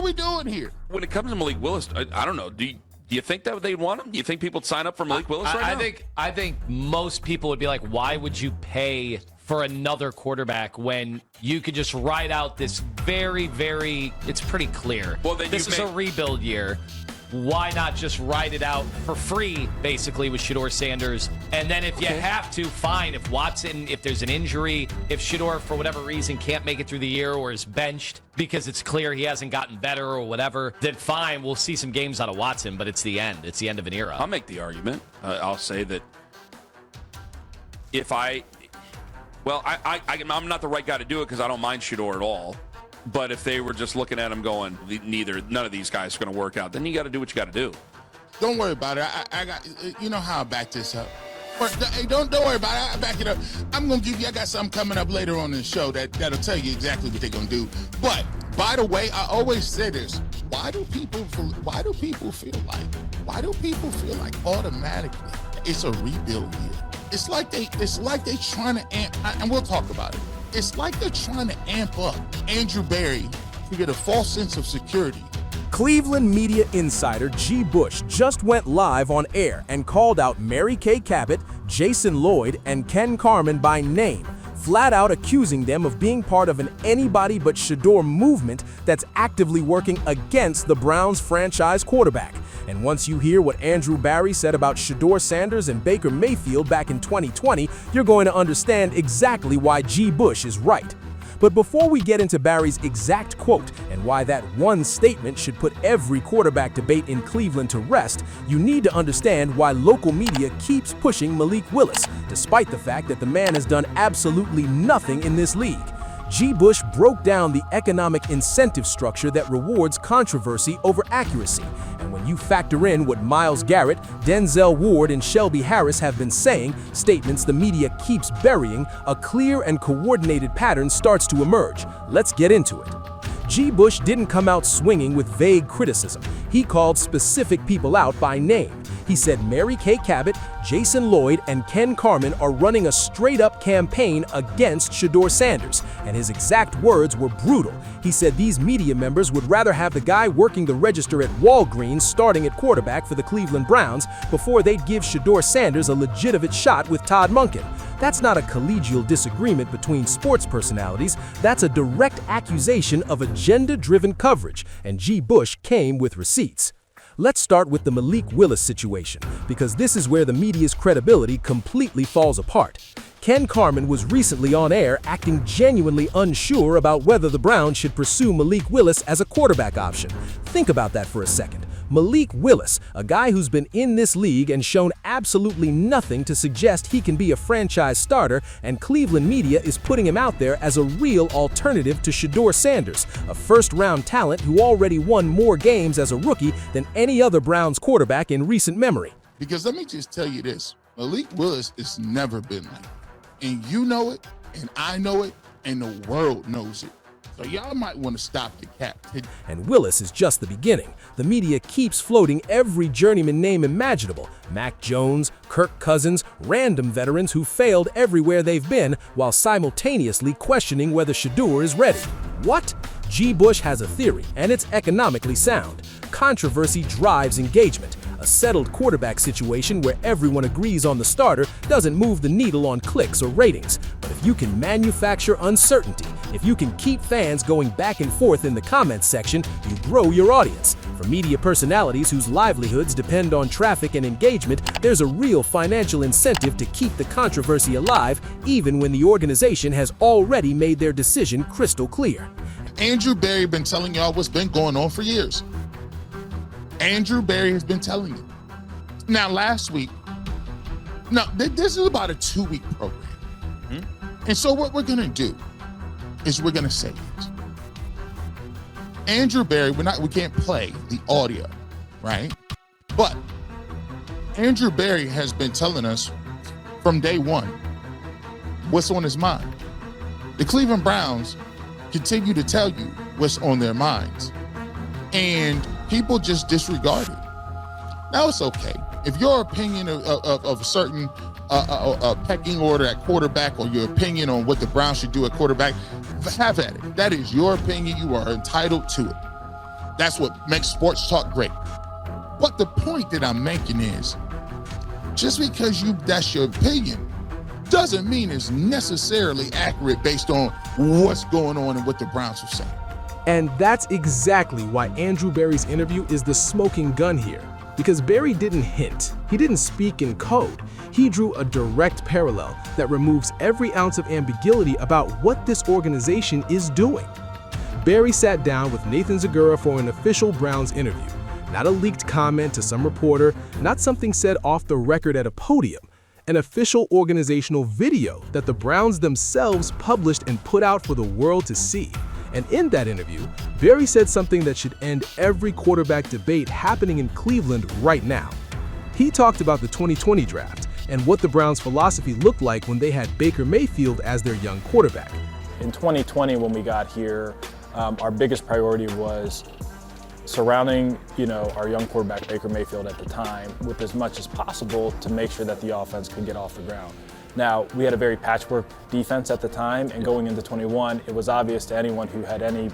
we doing here? When it comes to Malik Willis, I don't know. Do you think that they'd want him? Do you think people would sign up for Malik Willis right now? I think most people would be like, why would you pay for another quarterback when you could just ride out this it's pretty clear. Well, then this is a rebuild year. Why not just ride it out for free, basically, with Shedeur Sanders? And then if you have to, fine. If there's an injury, if Shedeur, for whatever reason, can't make it through the year or is benched because it's clear he hasn't gotten better or whatever, then fine, we'll see some games out of Watson, but it's the end. It's the end of an era. I'll make the argument. I'll say that I'm not the right guy to do it because I don't mind Shedeur at all. But if they were just looking at him going, none of these guys are going to work out, then you got to do what you got to do. Don't worry about it. I got, you know how I back this up. But, hey, don't worry about it. I back it up. I got something coming up later on in the show that'll tell you exactly what they're going to do. But, by the way, I always say this. Why do people feel like automatically it's a rebuild year? It's like they trying to and we'll talk about it. It's like they're trying to amp up Andrew Berry to get a false sense of security. Cleveland media insider G. Bush just went live on air and called out Kay Cabot, Jason Lloyd, and Ken Carman by name, flat out accusing them of being part of an anybody but Shedeur movement that's actively working against the Browns franchise quarterback. And once you hear what Andrew Berry said about Shedeur Sanders and Baker Mayfield back in 2020, you're going to understand exactly why G. Bush is right. But before we get into Berry's exact quote and why that one statement should put every quarterback debate in Cleveland to rest, you need to understand why local media keeps pushing Malik Willis, despite the fact that the man has done absolutely nothing in this league. G. Bush broke down the economic incentive structure that rewards controversy over accuracy. And when you factor in what Myles Garrett, Denzel Ward, and Shelby Harris have been saying, statements the media keeps burying, a clear and coordinated pattern starts to emerge. Let's get into it. G. Bush didn't come out swinging with vague criticism. He called specific people out by name. He said Kay Cabot, Jason Lloyd, and Ken Carman are running a straight-up campaign against Shedeur Sanders, and his exact words were brutal. He said these media members would rather have the guy working the register at Walgreens starting at quarterback for the Cleveland Browns before they'd give Shedeur Sanders a legitimate shot with Todd Monken. That's not a collegial disagreement between sports personalities. That's a direct accusation of agenda-driven coverage, and G. Bush came with receipts. Let's start with the Malik Willis situation, because this is where the media's credibility completely falls apart. Ken Carman was recently on air acting genuinely unsure about whether the Browns should pursue Malik Willis as a quarterback option. Think about that for a second. Malik Willis, a guy who's been in this league and shown absolutely nothing to suggest he can be a franchise starter, and Cleveland media is putting him out there as a real alternative to Shedeur Sanders, a first-round talent who already won more games as a rookie than any other Browns quarterback in recent memory. Because let me just tell you this, Malik Willis has never been like that. And you know it, and I know it, and the world knows it. So y'all might want to stop the cap. And Willis is just the beginning. The media keeps floating every journeyman name imaginable. Mac Jones, Kirk Cousins, random veterans who failed everywhere they've been, while simultaneously questioning whether Shedeur is ready. What? G. Bush has a theory, and it's economically sound. Controversy drives engagement. A settled quarterback situation where everyone agrees on the starter doesn't move the needle on clicks or ratings. But if you can manufacture uncertainty, if you can keep fans going back and forth in the comments section, you grow your audience. For media personalities whose livelihoods depend on traffic and engagement, there's a real financial incentive to keep the controversy alive, even when the organization has already made their decision crystal clear. Andrew Berry been telling y'all what's been going on for years. Andrew Berry has been telling you. Now, last week, this is about a 2-week program. Mm-hmm. And so what we're going to do is we're going to say this. Andrew Berry, we can't play the audio, right? But Andrew Berry has been telling us from day one what's on his mind. The Cleveland Browns continue to tell you what's on their minds. And people just disregard it. Now it's okay. If your opinion of a certain pecking order at quarterback, or your opinion on what the Browns should do at quarterback, have at it. That is your opinion. You are entitled to it. That's what makes sports talk great. But the point that I'm making is, just because that's your opinion doesn't mean it's necessarily accurate based on what's going on and what the Browns are saying. And that's exactly why Andrew Berry's interview is the smoking gun here. Because Berry didn't hint, he didn't speak in code. He drew a direct parallel that removes every ounce of ambiguity about what this organization is doing. Berry sat down with Nathan Zegura for an official Browns interview. Not a leaked comment to some reporter, not something said off the record at a podium. An official organizational video that the Browns themselves published and put out for the world to see. And in that interview, Berry said something that should end every quarterback debate happening in Cleveland right now. He talked about the 2020 draft and what the Browns' philosophy looked like when they had Baker Mayfield as their young quarterback. In 2020, when we got here, our biggest priority was surrounding, our young quarterback Baker Mayfield at the time with as much as possible to make sure that the offense could get off the ground. Now, we had a very patchwork defense at the time, and going into 21, it was obvious to anyone who had any,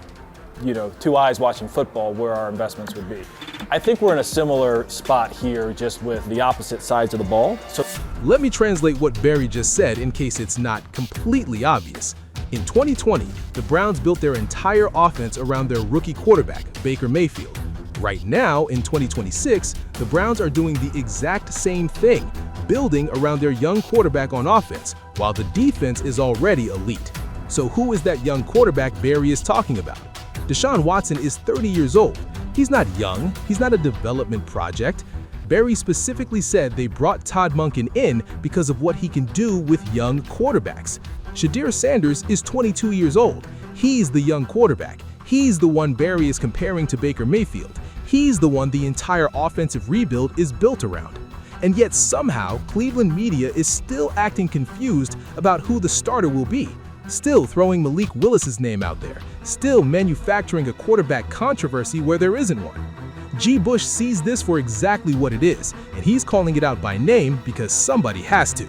two eyes watching football where our investments would be. I think we're in a similar spot here, just with the opposite sides of the ball. So let me translate what Berry just said in case it's not completely obvious. In 2020, the Browns built their entire offense around their rookie quarterback, Baker Mayfield. Right now, in 2026, the Browns are doing the exact same thing, building around their young quarterback on offense, while the defense is already elite. So who is that young quarterback Berry is talking about? Deshaun Watson is 30 years old. He's not young, he's not a development project. Berry specifically said they brought Todd Monken in because of what he can do with young quarterbacks. Shedeur Sanders is 22 years old. He's the young quarterback. He's the one Berry is comparing to Baker Mayfield. He's the one the entire offensive rebuild is built around. And yet somehow, Cleveland media is still acting confused about who the starter will be, still throwing Malik Willis's name out there, still manufacturing a quarterback controversy where there isn't one. G. Bush sees this for exactly what it is, and he's calling it out by name because somebody has to.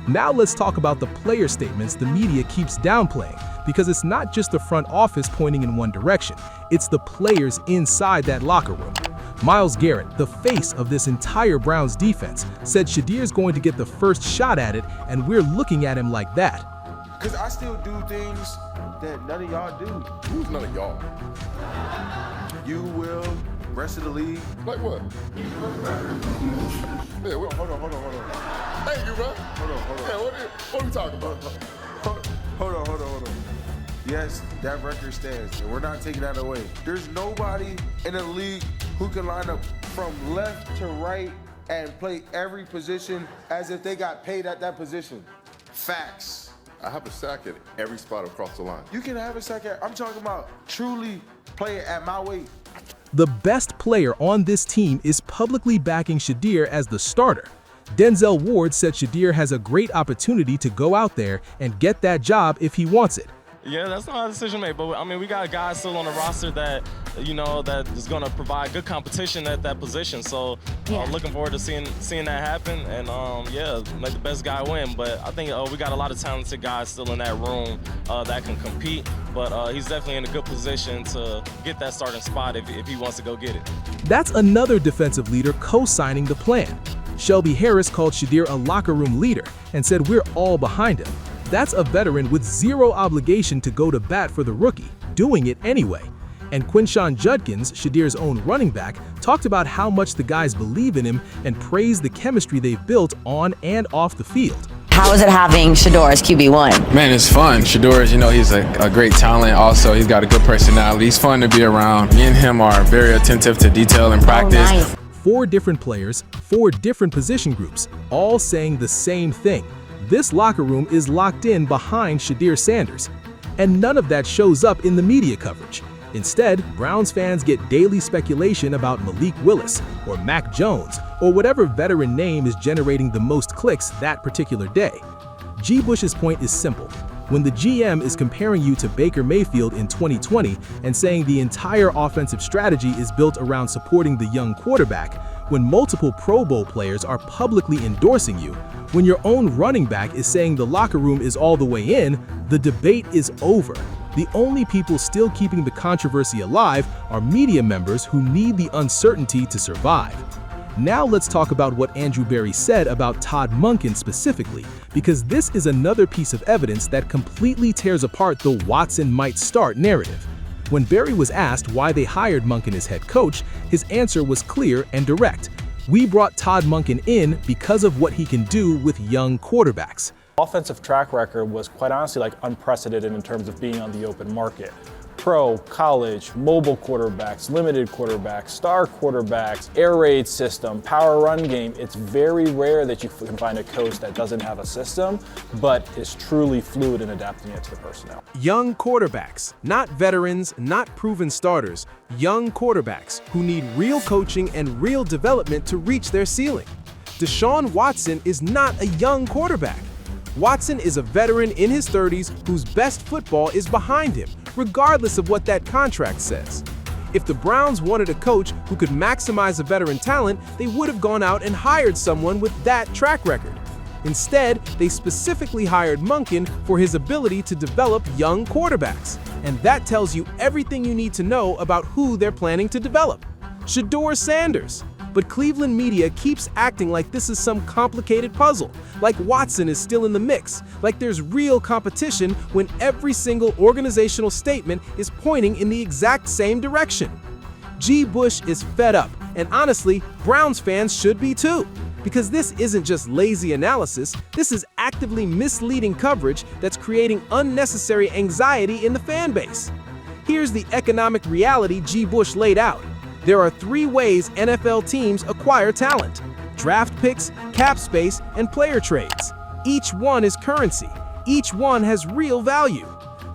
Now let's talk about the player statements the media keeps downplaying, because it's not just the front office pointing in one direction, it's the players inside that locker room. Myles Garrett, the face of this entire Browns defense, said Shedeur's going to get the first shot at it, and we're looking at him like that. Because I still do things that none of y'all do. Who's none of y'all? You will, rest of the league. Like what? Hey, hold on. Hey, you, bro. Hold on. Yeah, what are we talking about? Hold on. Yes, that record stands, and we're not taking that away. There's nobody in the league who can line up from left to right and play every position as if they got paid at that position. Facts. I have a sack at every spot across the line. You can have a sack at, I'm talking about truly play it at my weight. The best player on this team is publicly backing Shedeur as the starter. Denzel Ward said Shedeur has a great opportunity to go out there and get that job if he wants it. Yeah, that's not a decision made, but I mean, we got guys still on the roster that, that is going to provide good competition at that position. So looking forward to seeing that happen, and let the best guy win. But I think we got a lot of talented guys still in that room that can compete, but he's definitely in a good position to get that starting spot if he wants to go get it. That's another defensive leader co-signing the plan. Shelby Harris called Shedeur a locker room leader and said we're all behind him. That's a veteran with zero obligation to go to bat for the rookie, doing it anyway. And Quinshon Judkins, Shedeur's own running back, talked about how much the guys believe in him and praised the chemistry they've built on and off the field. How is it having Shedeur as QB1? Man, it's fun. Shedeur is, he's a great talent. Also, he's got a good personality. He's fun to be around. Me and him are very attentive to detail in practice. Nice. 4 different players, 4 different position groups, all saying the same thing. This locker room is locked in behind Shedeur Sanders. And none of that shows up in the media coverage. Instead, Browns fans get daily speculation about Malik Willis or Mac Jones or whatever veteran name is generating the most clicks that particular day. G. Bush's point is simple. When the GM is comparing you to Baker Mayfield in 2020 and saying the entire offensive strategy is built around supporting the young quarterback, when multiple Pro Bowl players are publicly endorsing you, when your own running back is saying the locker room is all the way in, the debate is over. The only people still keeping the controversy alive are media members who need the uncertainty to survive. Now let's talk about what Andrew Berry said about Todd Monken specifically, because this is another piece of evidence that completely tears apart the Watson might start narrative. When Berry was asked why they hired Monken as head coach, his answer was clear and direct. We brought Todd Monken in because of what he can do with young quarterbacks. Offensive track record was quite honestly like unprecedented in terms of being on the open market. Pro, college, mobile quarterbacks, limited quarterbacks, star quarterbacks, air raid system, power run game. It's very rare that you can find a coach that doesn't have a system, but is truly fluid in adapting it to the personnel. Young quarterbacks, not veterans, not proven starters, young quarterbacks who need real coaching and real development to reach their ceiling. Deshaun Watson is not a young quarterback. Watson is a veteran in his 30s whose best football is behind him, regardless of what that contract says. If the Browns wanted a coach who could maximize a veteran talent, they would have gone out and hired someone with that track record. Instead, they specifically hired Monken for his ability to develop young quarterbacks. And that tells you everything you need to know about who they're planning to develop. Shedeur Sanders. But Cleveland media keeps acting like this is some complicated puzzle, like Watson is still in the mix, like there's real competition when every single organizational statement is pointing in the exact same direction. G. Bush is fed up, and honestly, Browns fans should be too. Because this isn't just lazy analysis, this is actively misleading coverage that's creating unnecessary anxiety in the fan base. Here's the economic reality G. Bush laid out. There are 3 ways NFL teams acquire talent: draft picks, cap space, and player trades. Each one is currency. Each one has real value.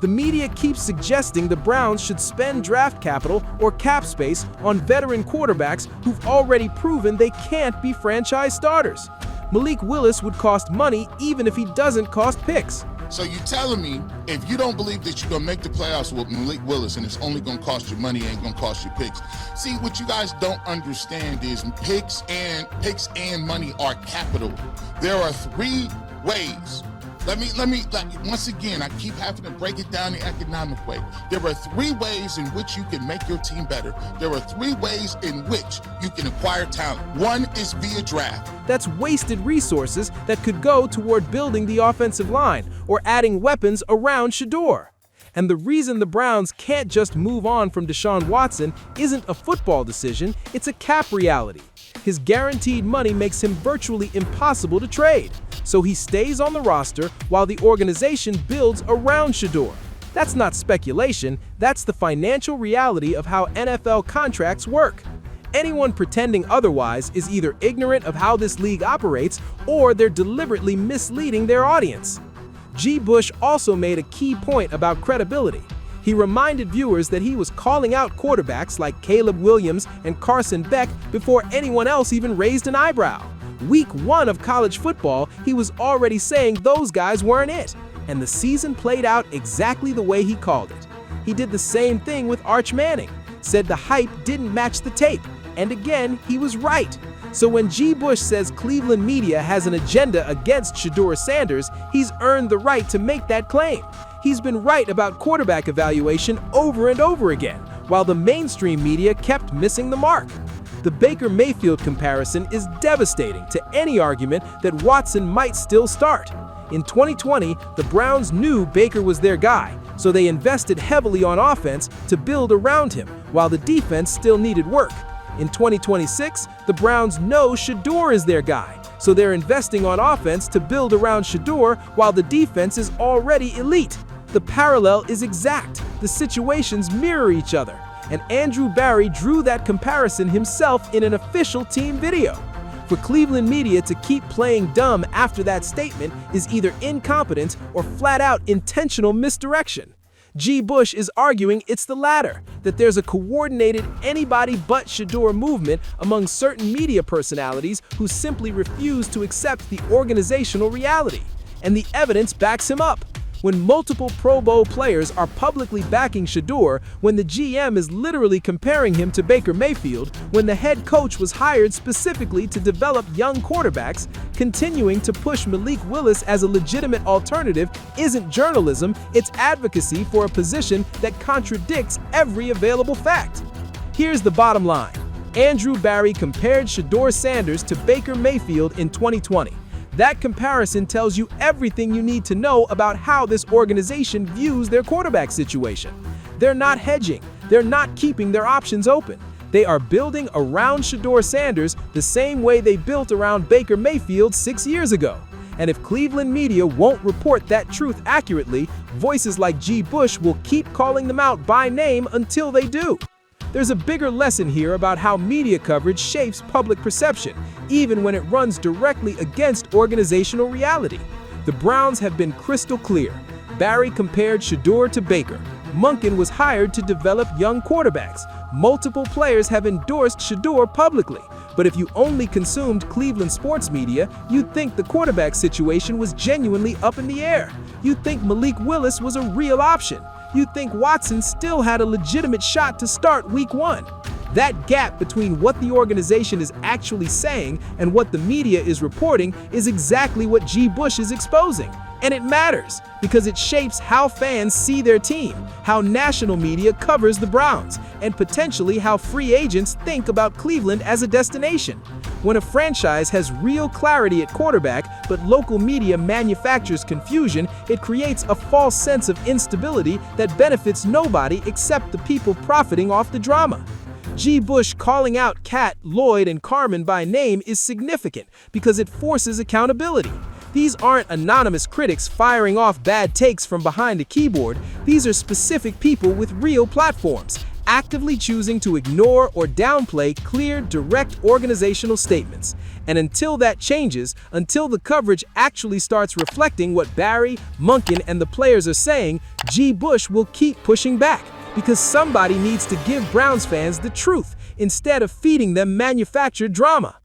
The media keeps suggesting the Browns should spend draft capital or cap space on veteran quarterbacks who've already proven they can't be franchise starters. Malik Willis would cost money even if he doesn't cost picks. So you telling me if you don't believe that you're gonna make the playoffs with Malik Willis and it's only gonna cost you money, ain't gonna cost you picks. See, what you guys don't understand is picks and money are capital. There are 3 ways. Let me once again, I keep having to break it down the economic way. There are 3 ways in which you can make your team better. There are 3 ways in which you can acquire talent. 1 is via draft. That's wasted resources that could go toward building the offensive line or adding weapons around Shedeur. And the reason the Browns can't just move on from Deshaun Watson isn't a football decision, it's a cap reality. His guaranteed money makes him virtually impossible to trade. So he stays on the roster while the organization builds around Shedeur. That's not speculation, that's the financial reality of how NFL contracts work. Anyone pretending otherwise is either ignorant of how this league operates or they're deliberately misleading their audience. G. Bush also made a key point about credibility. He reminded viewers that he was calling out quarterbacks like Caleb Williams and Carson Beck before anyone else even raised an eyebrow. Week 1 of college football, he was already saying those guys weren't it, and the season played out exactly the way he called it. He did the same thing with Arch Manning, said the hype didn't match the tape, and again, he was right. So when G. Bush says Cleveland media has an agenda against Shedeur Sanders, he's earned the right to make that claim. He's been right about quarterback evaluation over and over again, while the mainstream media kept missing the mark. The Baker Mayfield comparison is devastating to any argument that Watson might still start. In 2020, the Browns knew Baker was their guy, so they invested heavily on offense to build around him, while the defense still needed work. In 2026, the Browns know Shedeur is their guy, so they're investing on offense to build around Shedeur while the defense is already elite. The parallel is exact. The situations mirror each other. And Andrew Berry drew that comparison himself in an official team video. For Cleveland media to keep playing dumb after that statement is either incompetence or flat-out intentional misdirection. G. Bush is arguing it's the latter, that there's a coordinated anybody-but-Shedeur movement among certain media personalities who simply refuse to accept the organizational reality. And the evidence backs him up. When multiple Pro Bowl players are publicly backing Shedeur, when the GM is literally comparing him to Baker Mayfield, when the head coach was hired specifically to develop young quarterbacks, continuing to push Malik Willis as a legitimate alternative isn't journalism, it's advocacy for a position that contradicts every available fact. Here's the bottom line. Andrew Barry compared Shedeur Sanders to Baker Mayfield in 2020. That comparison tells you everything you need to know about how this organization views their quarterback situation. They're not hedging. They're not keeping their options open. They are building around Shedeur Sanders the same way they built around Baker Mayfield 6 years ago. And if Cleveland media won't report that truth accurately, voices like G. Bush will keep calling them out by name until they do. There's a bigger lesson here about how media coverage shapes public perception, even when it runs directly against organizational reality. The Browns have been crystal clear. Barry compared Shedeur to Baker. Monken was hired to develop young quarterbacks. Multiple players have endorsed Shedeur publicly. But if you only consumed Cleveland sports media, you'd think the quarterback situation was genuinely up in the air. You'd think Malik Willis was a real option. You'd think Watson still had a legitimate shot to start Week 1. That gap between what the organization is actually saying and what the media is reporting is exactly what G. Bush is exposing. And it matters because it shapes how fans see their team, how national media covers the Browns, and potentially how free agents think about Cleveland as a destination. When a franchise has real clarity at quarterback, but local media manufactures confusion, it creates a false sense of instability that benefits nobody except the people profiting off the drama. G. Bush calling out Cat, Lloyd, and Carman by name is significant because it forces accountability. These aren't anonymous critics firing off bad takes from behind a keyboard. These are specific people with real platforms, actively choosing to ignore or downplay clear, direct organizational statements. And until that changes, until the coverage actually starts reflecting what Barry, Monken, and the players are saying, G. Bush will keep pushing back. Because somebody needs to give Browns fans the truth instead of feeding them manufactured drama.